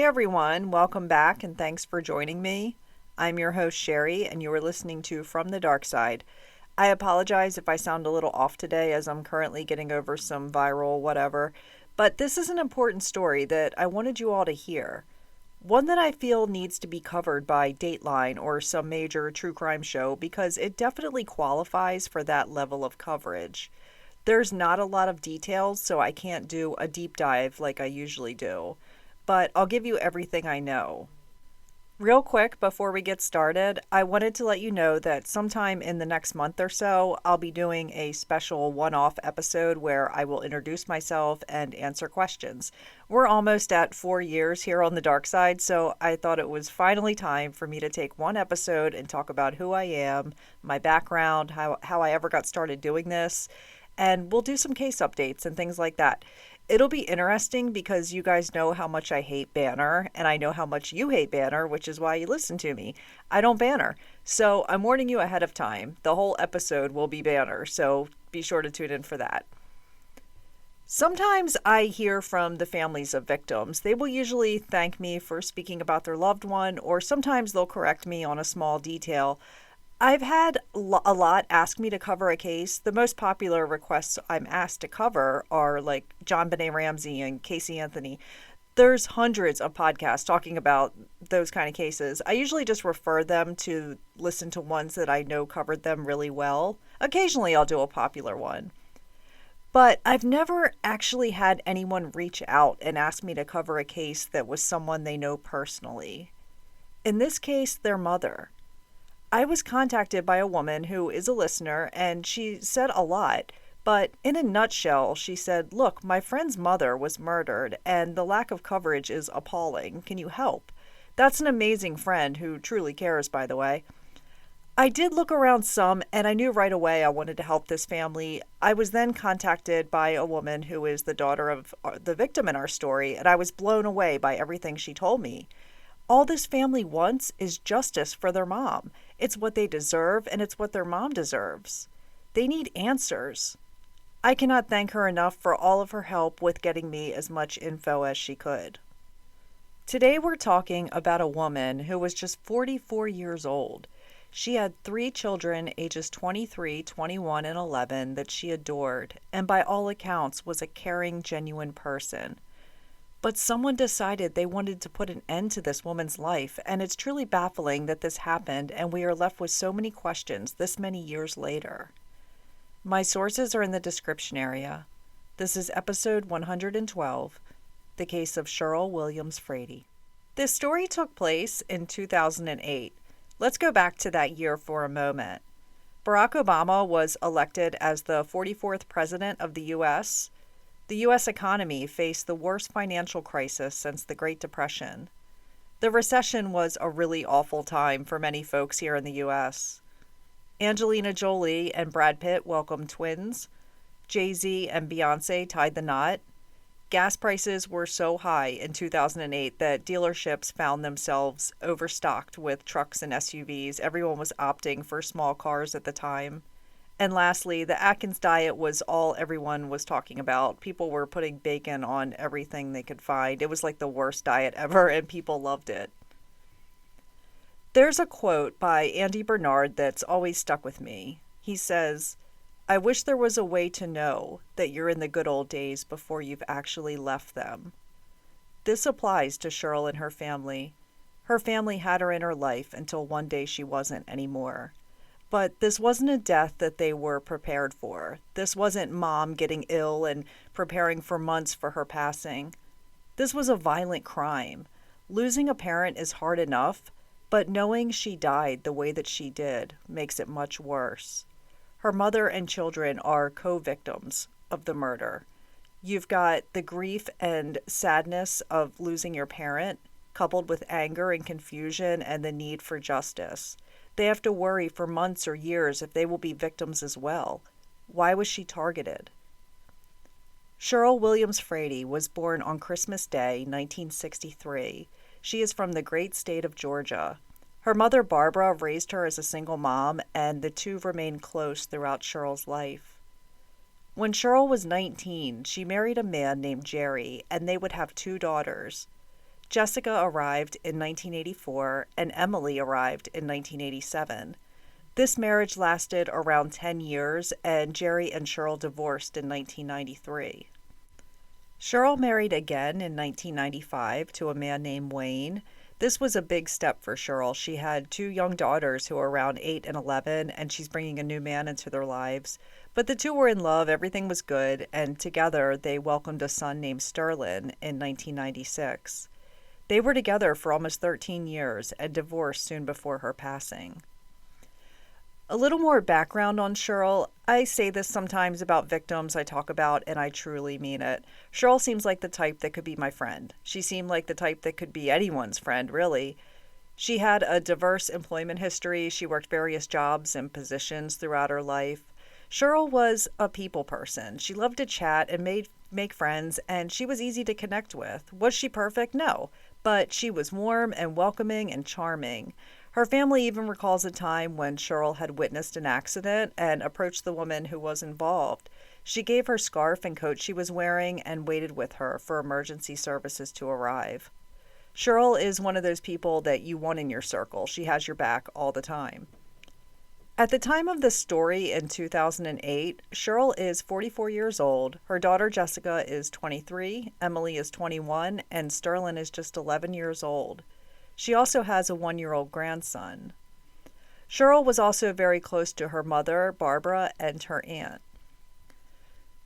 everyone, welcome back and thanks for joining me. I'm your host Sherry and you are listening to From the Dark Side. I apologize if I sound a little off today as I'm currently getting over some viral whatever, but this is an important story that I wanted you all to hear. One that I feel needs to be covered by Dateline or some major true crime show because it definitely qualifies for that level of coverage. There's not a lot of details, so I can't do a deep dive like I usually do, but I'll give you everything I know. Real quick, before we get started, I wanted to let you know that sometime in the next month or so, I'll be doing a special one-off episode where I will introduce myself and answer questions. We're almost at 4 years here on the dark side, so I thought it was finally time for me to take one episode and talk about who I am, my background, how I ever got started doing this, and we'll do some case updates and things like that. It'll be interesting because you guys know how much I hate banner, and I know how much you hate banner, which is why you listen to me. I don't banner. So I'm warning you ahead of time. The whole episode will be banner, so be sure to tune in for that. Sometimes I hear from the families of victims. They will usually thank me for speaking about their loved one, or sometimes they'll correct me on a small detail. I've had a lot ask me to cover a case. The most popular requests I'm asked to cover are like John Benet Ramsey and Casey Anthony. There's hundreds of podcasts talking about those kind of cases. I usually just refer them to listen to ones that I know covered them really well. Occasionally I'll do a popular one. But I've never actually had anyone reach out and ask me to cover a case that was someone they know personally. In this case, their mother. I was contacted by a woman who is a listener, and she said a lot, but in a nutshell, she said, "Look, my friend's mother was murdered, and the lack of coverage is appalling. Can you help?" That's an amazing friend who truly cares, by the way. I did look around some, and I knew right away I wanted to help this family. I was then contacted by a woman who is the daughter of the victim in our story, and I was blown away by everything she told me. All this family wants is justice for their mom. It's what they deserve, and it's what their mom deserves. They need answers. I cannot thank her enough for all of her help with getting me as much info as she could. Today we're talking about a woman who was just 44 years old. She had 3 children, ages 23, 21, and 11, that she adored, and by all accounts was a caring, genuine person. But someone decided they wanted to put an end to this woman's life, and it's truly baffling that this happened and we are left with so many questions this many years later. My sources are in the description area. This is episode 112, the case of Cheryl Williams Frady. This story took place in 2008. Let's go back to that year for a moment. Barack Obama was elected as the 44th president of the U.S. The U.S. economy faced the worst financial crisis since the Great Depression. The recession was a really awful time for many folks here in the U.S. Angelina Jolie and Brad Pitt welcomed twins. Jay-Z and Beyonce tied the knot. Gas prices were so high in 2008 that dealerships found themselves overstocked with trucks and SUVs. Everyone was opting for small cars at the time. And lastly, the Atkins diet was all everyone was talking about. People were putting bacon on everything they could find. It was like the worst diet ever, and people loved it. There's a quote by Andy Bernard that's always stuck with me. He says, "I wish there was a way to know that you're in the good old days before you've actually left them." This applies to Cheryl and her family. Her family had her in her life until one day she wasn't anymore. But this wasn't a death that they were prepared for. This wasn't mom getting ill and preparing for months for her passing. This was a violent crime. Losing a parent is hard enough, but knowing she died the way that she did makes it much worse. Her mother and children are co-victims of the murder. You've got the grief and sadness of losing your parent, coupled with anger and confusion and the need for justice. They have to worry for months or years if they will be victims as well. Why was she targeted? Cheryl Williams Frady was born on Christmas Day, 1963. She is from the great state of Georgia. Her mother, Barbara, raised her as a single mom, and the two remained close throughout Cheryl's life. When Cheryl was 19, she married a man named Jerry, and they would have 2 daughters. Jessica arrived in 1984 and Emily arrived in 1987. This marriage lasted around 10 years, and Jerry and Cheryl divorced in 1993. Cheryl married again in 1995 to a man named Wayne. This was a big step for Cheryl. She had two young daughters who were around 8 and 11, and she's bringing a new man into their lives. But the two were in love, everything was good, and together they welcomed a son named Sterling in 1996. They were together for almost 13 years and divorced soon before her passing. A little more background on Cheryl. I say this sometimes about victims I talk about, and I truly mean it. Cheryl seems like the type that could be my friend. She seemed like the type that could be anyone's friend, really. She had a diverse employment history. She worked various jobs and positions throughout her life. Cheryl was a people person. She loved to chat and make friends, and she was easy to connect with. Was she perfect? No. But she was warm and welcoming and charming. Her family even recalls a time when Cheryl had witnessed an accident and approached the woman who was involved. She gave her scarf and coat she was wearing and waited with her for emergency services to arrive. Cheryl is one of those people that you want in your circle. She has your back all the time. At the time of the story in 2008, Cheryl is 44 years old. Her daughter Jessica is 23, Emily is 21, and Sterling is just 11 years old. She also has a 1-year-old grandson. Cheryl was also very close to her mother, Barbara, and her aunt.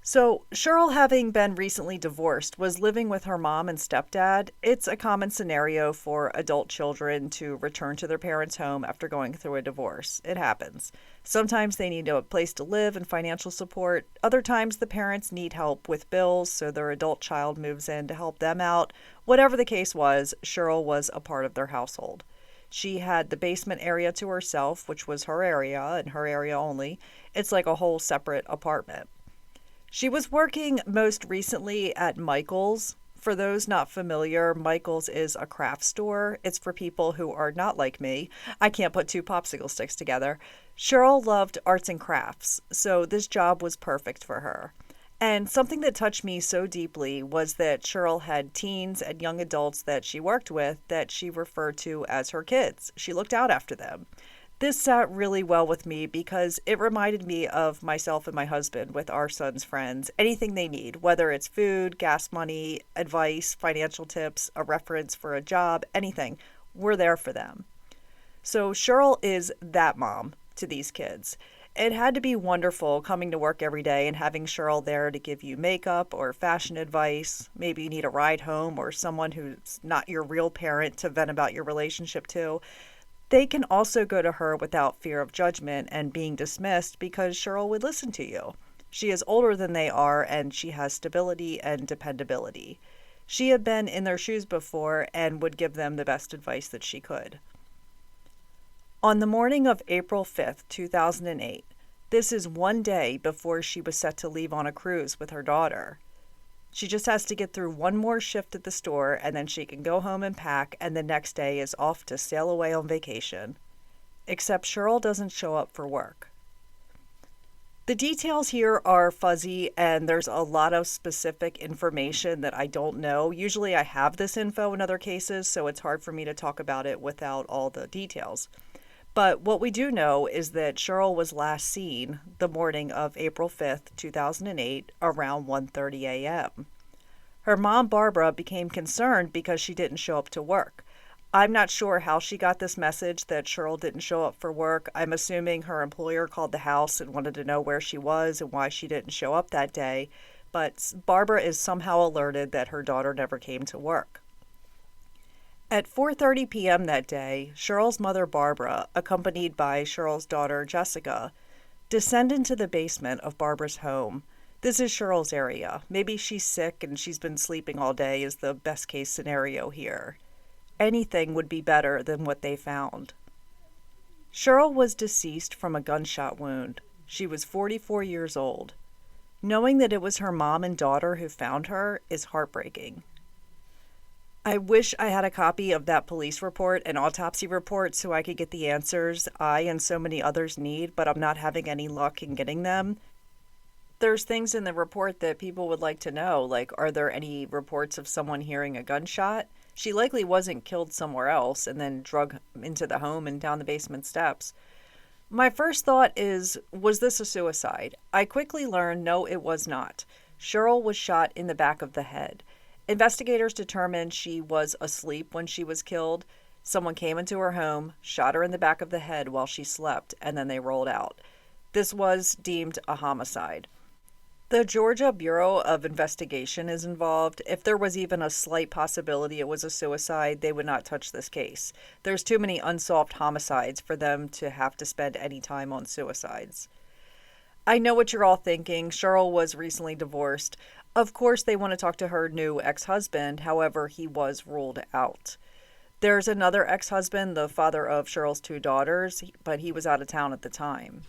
So, Cheryl, having been recently divorced, was living with her mom and stepdad. It's a common scenario for adult children to return to their parents' home after going through a divorce. It happens. Sometimes they need a place to live and financial support. Other times the parents need help with bills, so their adult child moves in to help them out. Whatever the case was, Cheryl was a part of their household. She had the basement area to herself, which was her area and her area only. It's like a whole separate apartment. She was working most recently at Michael's. For those not familiar, Michael's is a craft store. It's for people who are not like me. I can't put two popsicle sticks together. Cheryl loved arts and crafts, so this job was perfect for her. And something that touched me so deeply was that Cheryl had teens and young adults that she worked with that she referred to as her kids. She looked out after them. This sat really well with me because it reminded me of myself and my husband with our son's friends. Anything they need, whether it's food, gas money, advice, financial tips, a reference for a job, anything, we're there for them. So Cheryl is that mom to these kids. It had to be wonderful coming to work every day and having Cheryl there to give you makeup or fashion advice. Maybe you need a ride home or someone who's not your real parent to vent about your relationship to. They can also go to her without fear of judgment and being dismissed because Cheryl would listen to you. She is older than they are and she has stability and dependability. She had been in their shoes before and would give them the best advice that she could. On the morning of April 5th, 2008, this is one day before she was set to leave on a cruise with her daughter. She just has to get through one more shift at the store and then she can go home and pack, and the next day is off to sail away on vacation. Except Cheryl doesn't show up for work. The details here are fuzzy and there's a lot of specific information that I don't know. Usually I have this info in other cases, so it's hard for me to talk about it without all the details. But what we do know is that Cheryl was last seen the morning of April 5th, 2008, around 1:30 a.m. Her mom, Barbara, became concerned because she didn't show up to work. I'm not sure how she got this message that Cheryl didn't show up for work. I'm assuming her employer called the house and wanted to know where she was and why she didn't show up that day. But Barbara is somehow alerted that her daughter never came to work. At 4:30 p.m. that day, Cheryl's mother, Barbara, accompanied by Cheryl's daughter, Jessica, descend into the basement of Barbara's home. This is Cheryl's area. Maybe she's sick and she's been sleeping all day is the best case scenario here. Anything would be better than what they found. Cheryl was deceased from a gunshot wound. She was 44 years old. Knowing that it was her mom and daughter who found her is heartbreaking. I wish I had a copy of that police report and autopsy report so I could get the answers I and so many others need, but I'm not having any luck in getting them. There's things in the report that people would like to know, like are there any reports of someone hearing a gunshot? She likely wasn't killed somewhere else and then drug into the home and down the basement steps. My first thought is, was this a suicide? I quickly learned no, it was not. Cheryl was shot in the back of the head. Investigators determined she was asleep when she was killed. Someone came into her home, shot her in the back of the head while she slept, and then they rolled out. This was deemed a homicide. The Georgia Bureau of Investigation is involved. If there was even a slight possibility it was a suicide, they would not touch this case. There's too many unsolved homicides for them to have to spend any time on suicides. I know what you're all thinking. Cheryl was recently divorced. Of course, they want to talk to her new ex-husband. However, he was ruled out. There's another ex-husband, the father of Cheryl's 2 daughters, but he was out of town at the time.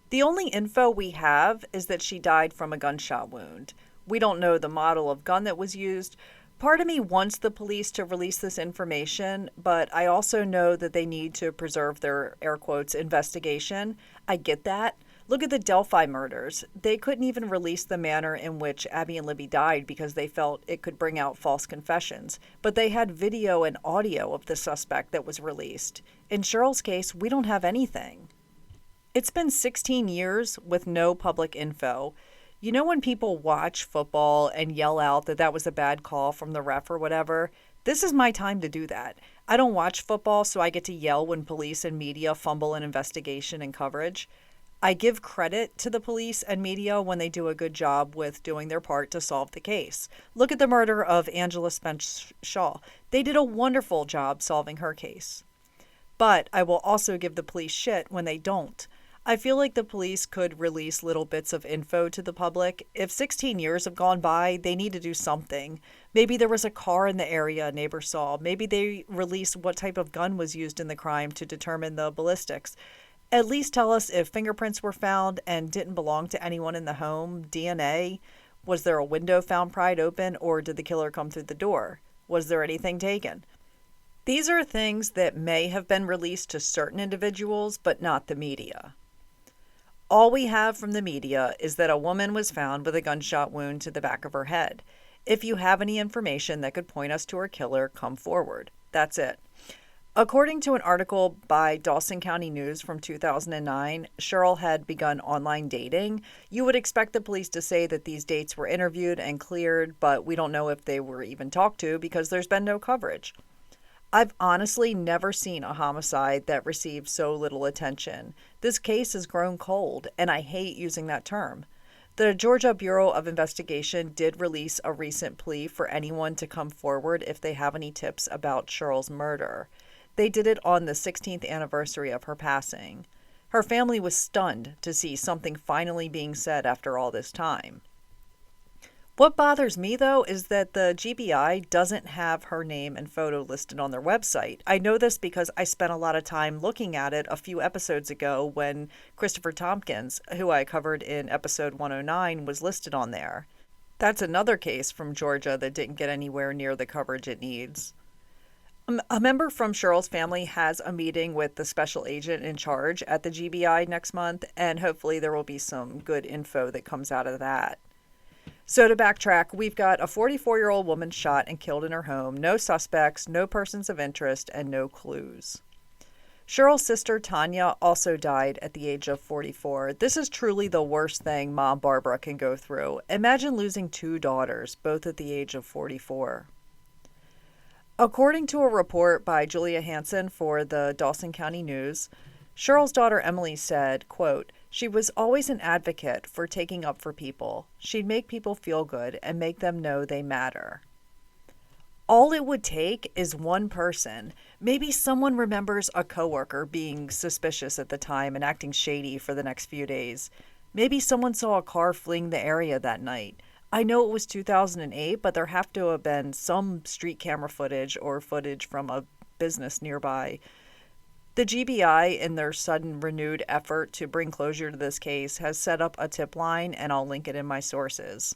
The only info we have is that she died from a gunshot wound. We don't know the model of gun that was used. Part of me wants the police to release this information, but I also know that they need to preserve their, air quotes, investigation. I get that. Look at the Delphi murders. They couldn't even release the manner in which Abby and Libby died because they felt it could bring out false confessions. But they had video and audio of the suspect that was released. In Cheryl's case, we don't have anything. It's been 16 years with no public info. You know when people watch football and yell out that that was a bad call from the ref or whatever? This is my time to do that. I don't watch football, so I get to yell when police and media fumble an investigation and coverage. I give credit to the police and media when they do a good job with doing their part to solve the case. Look at the murder of Angela Spence Shaw. They did a wonderful job solving her case. But I will also give the police shit when they don't. I feel like the police could release little bits of info to the public. If 16 years have gone by, they need to do something. Maybe there was a car in the area a neighbor saw. Maybe they released what type of gun was used in the crime to determine the ballistics. At least tell us if fingerprints were found and didn't belong to anyone in the home. DNA. Was there a window found pried open, or did the killer come through the door? Was there anything taken? These are things that may have been released to certain individuals, but not the media. All we have from the media is that a woman was found with a gunshot wound to the back of her head. If you have any information that could point us to her killer, come forward. That's it. According to an article by Dawson County News from 2009, Cheryl had begun online dating. You would expect the police to say that these dates were interviewed and cleared, but we don't know if they were even talked to because there's been no coverage. I've honestly never seen a homicide that received so little attention. This case has grown cold, and I hate using that term. The Georgia Bureau of Investigation did release a recent plea for anyone to come forward if they have any tips about Cheryl's murder. They did it on the 16th anniversary of her passing. Her family was stunned to see something finally being said after all this time. What bothers me, though, is that the GBI doesn't have her name and photo listed on their website. I know this because I spent a lot of time looking at it a few episodes ago when Christopher Tompkins, who I covered in episode 109, was listed on there. That's another case from Georgia that didn't get anywhere near the coverage it needs. A member from Cheryl's family has a meeting with the special agent in charge at the GBI next month, and hopefully there will be some good info that comes out of that. So to backtrack, we've got a 44-year-old woman shot and killed in her home, no suspects, no persons of interest, and no clues. Cheryl's sister, Tanya, also died at the age of 44. This is truly the worst thing Mom Barbara can go through. Imagine losing 2 daughters, both at the age of 44. According to a report by Julia Hansen for the Dawson County News, Cheryl's daughter Emily said, quote, "She was always an advocate for taking up for people. She'd make people feel good and make them know they matter." All it would take is one person. Maybe someone remembers a coworker being suspicious at the time and acting shady for the next few days. Maybe someone saw a car fleeing the area that night. I know it was 2008, but there have to have been some street camera footage or footage from a business nearby. The GBI, in their sudden renewed effort to bring closure to this case, has set up a tip line, and I'll link it in my sources.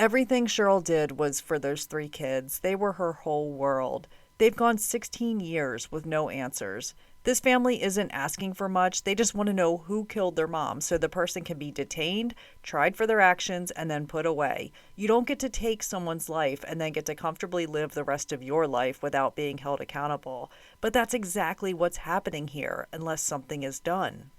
Everything Cheryl did was for those 3 kids. They were her whole world. They've gone 16 years with no answers. This family isn't asking for much. They just want to know who killed their mom so the person can be detained, tried for their actions, and then put away. You don't get to take someone's life and then get to comfortably live the rest of your life without being held accountable. But that's exactly what's happening here, unless something is done.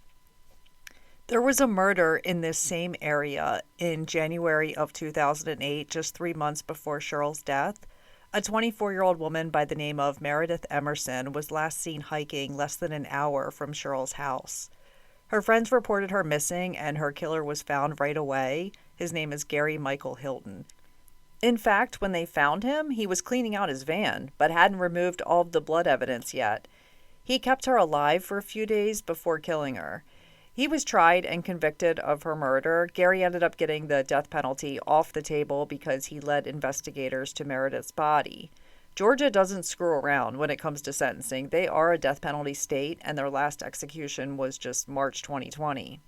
There was a murder in this same area in January of 2008, just 3 months before Cheryl's death. A 24-year-old woman by the name of Meredith Emerson was last seen hiking less than an hour from Cheryl's house. Her friends reported her missing, and her killer was found right away. His name is Gary Michael Hilton. In fact, when they found him, he was cleaning out his van, but hadn't removed all of the blood evidence yet. He kept her alive for a few days before killing her. He was tried and convicted of her murder. Gary ended up getting the death penalty off the table because he led investigators to Meredith's body. Georgia doesn't screw around when it comes to sentencing. They are a death penalty state, and their last execution was just March 2020.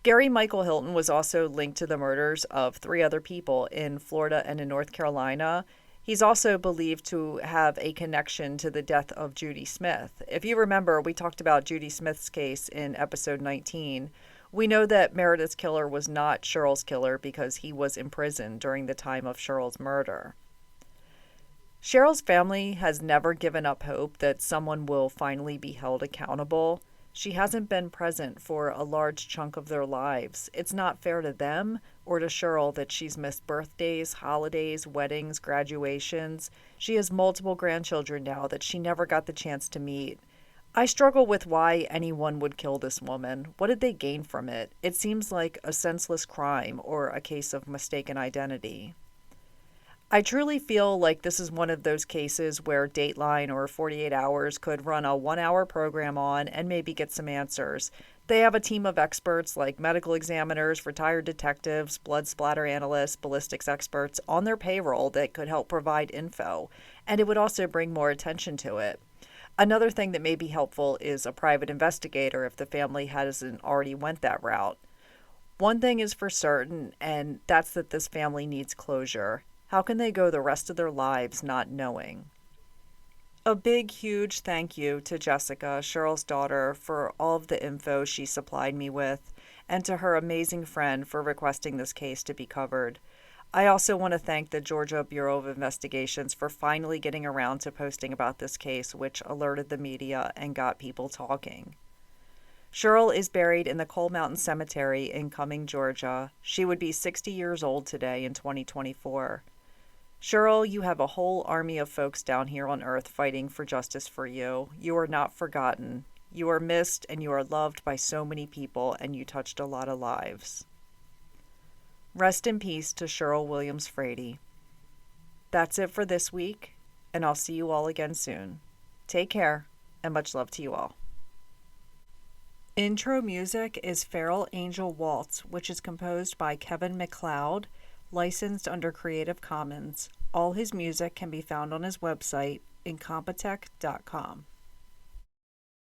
Gary Michael Hilton was also linked to the murders of 3 other people in Florida and in North Carolina. He's also believed to have a connection to the death of Judy Smith. If you remember, we talked about Judy Smith's case in episode 19. We know that Meredith's killer was not Cheryl's killer because he was imprisoned during the time of Cheryl's murder. Cheryl's family has never given up hope that someone will finally be held accountable. She hasn't been present for a large chunk of their lives. It's not fair to them or to Cheryl that she's missed birthdays, holidays, weddings, graduations. She has multiple grandchildren now that she never got the chance to meet. I struggle with why anyone would kill this woman. What did they gain from it? It seems like a senseless crime or a case of mistaken identity. I truly feel like this is one of those cases where Dateline or 48 Hours could run a 1-hour program on and maybe get some answers. They have a team of experts like medical examiners, retired detectives, blood splatter analysts, ballistics experts on their payroll that could help provide info, and it would also bring more attention to it. Another thing that may be helpful is a private investigator if the family hasn't already went that route. One thing is for certain, and that's that this family needs closure. How can they go the rest of their lives not knowing? A big, huge thank you to Jessica, Cheryl's daughter, for all of the info she supplied me with, and to her amazing friend for requesting this case to be covered. I also want to thank the Georgia Bureau of Investigations for finally getting around to posting about this case, which alerted the media and got people talking. Cheryl is buried in the Coal Mountain Cemetery in Cumming, Georgia. She would be 60 years old today in 2024. Cheryl, you have a whole army of folks down here on earth fighting for justice for you. You are not forgotten. You are missed and you are loved by so many people, and you touched a lot of lives. Rest in peace to Cheryl Williams Frady. That's it for this week, and I'll see you all again soon. Take care, and much love to you all. Intro music is Feral Angel Waltz, which is composed by Kevin MacLeod, licensed under Creative Commons. All his music can be found on his website, incompetech.com.